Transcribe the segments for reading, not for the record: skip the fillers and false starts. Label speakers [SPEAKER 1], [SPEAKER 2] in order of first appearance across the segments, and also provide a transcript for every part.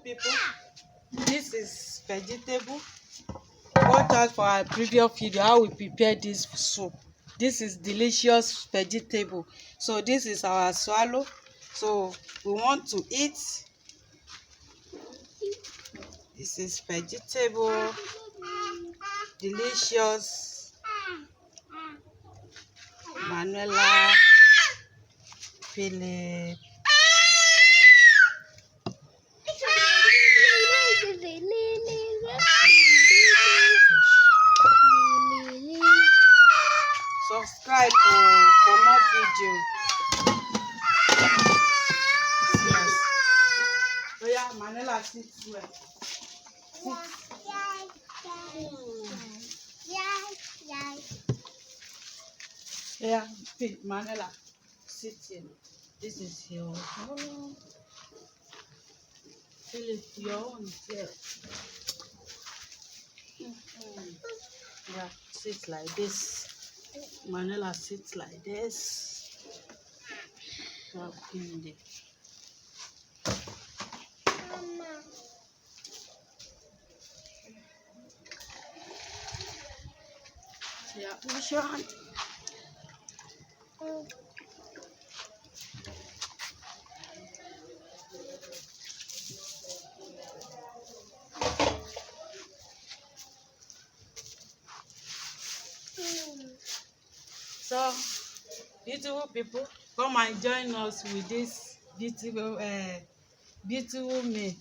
[SPEAKER 1] people, this is vegetable. Watch out for our previous video how we prepare this soup. This is delicious vegetable. So this is our swallow. So we want to eat. This is vegetable, delicious. Manuela, Philip. Subscribe for more video. Yes. Oh yeah, Manuela, sit well. Yeah, Manuela, sit here. This is your own. Philip, your own here. Yeah, sit like this. Manuela sits like this. Yeah, wash your hand. So, beautiful people, come and join us with this beautiful meal.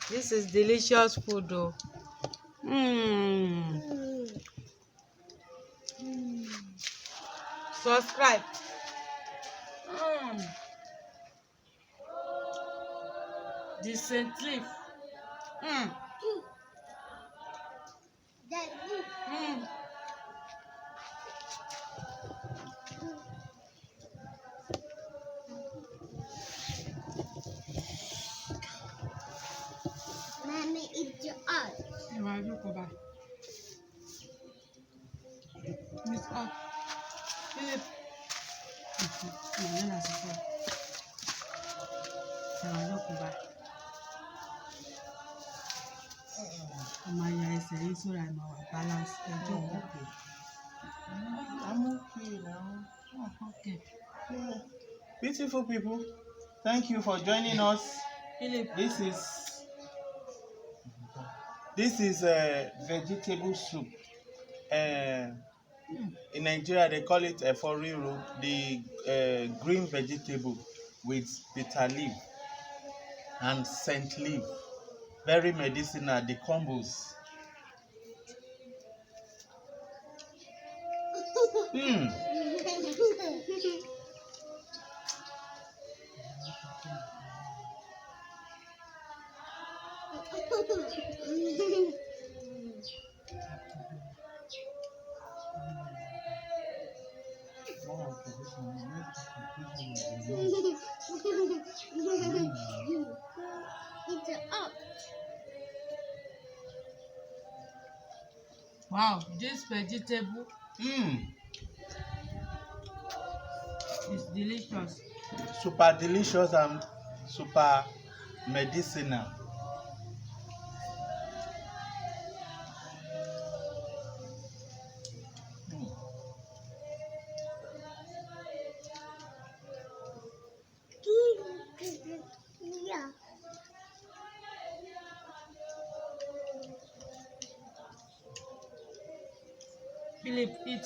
[SPEAKER 1] This is delicious food though. Subscribe. The Saint Leaf.
[SPEAKER 2] Mommy, it's your art.
[SPEAKER 1] Miss up. Philip. Balance.
[SPEAKER 3] I'm okay now.
[SPEAKER 1] Oh, okay.
[SPEAKER 3] Yeah. Beautiful people, thank you for joining us.
[SPEAKER 1] Philip.
[SPEAKER 3] This is a vegetable soup. In Nigeria, they call it for Riro, the green vegetable with bitter leaf and scent leaf. Very medicinal, the combos.
[SPEAKER 2] It's up.
[SPEAKER 1] Wow, this vegetable is delicious.
[SPEAKER 3] Super delicious and super medicinal.
[SPEAKER 2] Yeah.
[SPEAKER 1] Philip, eat.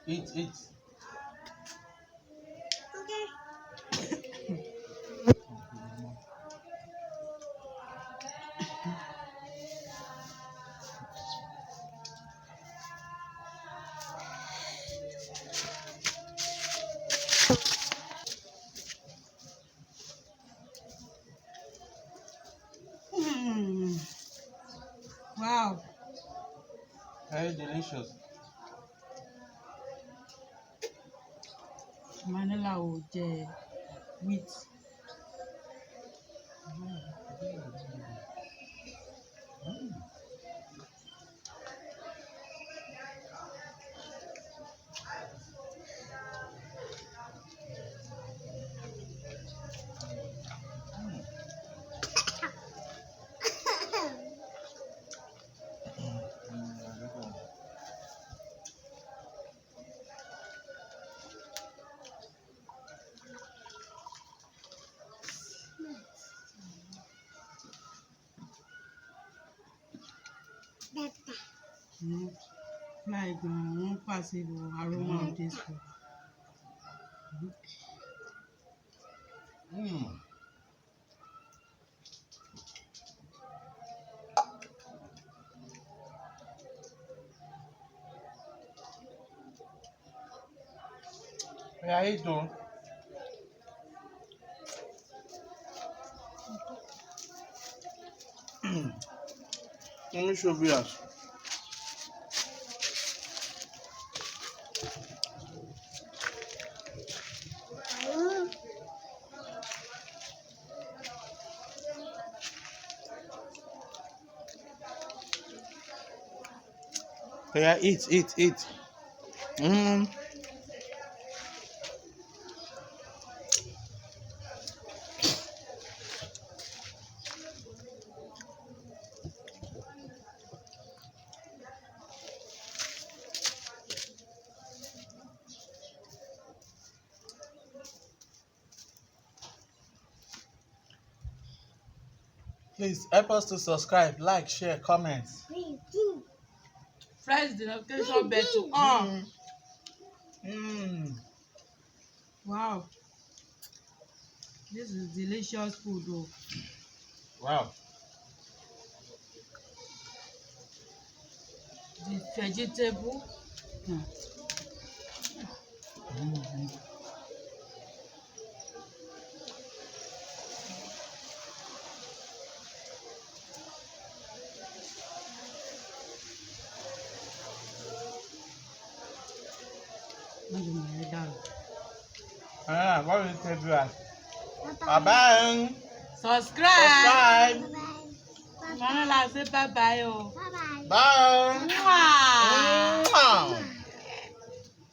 [SPEAKER 3] Eat.
[SPEAKER 1] Wow.
[SPEAKER 3] Very delicious.
[SPEAKER 1] Manila will wheat. Like one passive aroma of this food.
[SPEAKER 3] Mm. Yeah, I do. Let me show you us. Yeah, eat. Mm. Please help us to subscribe, like, share, comment.
[SPEAKER 1] Press the notification bell to on. Wow, this is delicious food though.
[SPEAKER 3] Wow.
[SPEAKER 1] The vegetable.
[SPEAKER 3] What will you tell you us? Bye-bye.
[SPEAKER 1] Subscribe.
[SPEAKER 3] Subscribe.
[SPEAKER 1] Mama, say bye bye. Oh.
[SPEAKER 2] Bye bye.
[SPEAKER 3] Bye.
[SPEAKER 1] Mwah.
[SPEAKER 3] Mwah.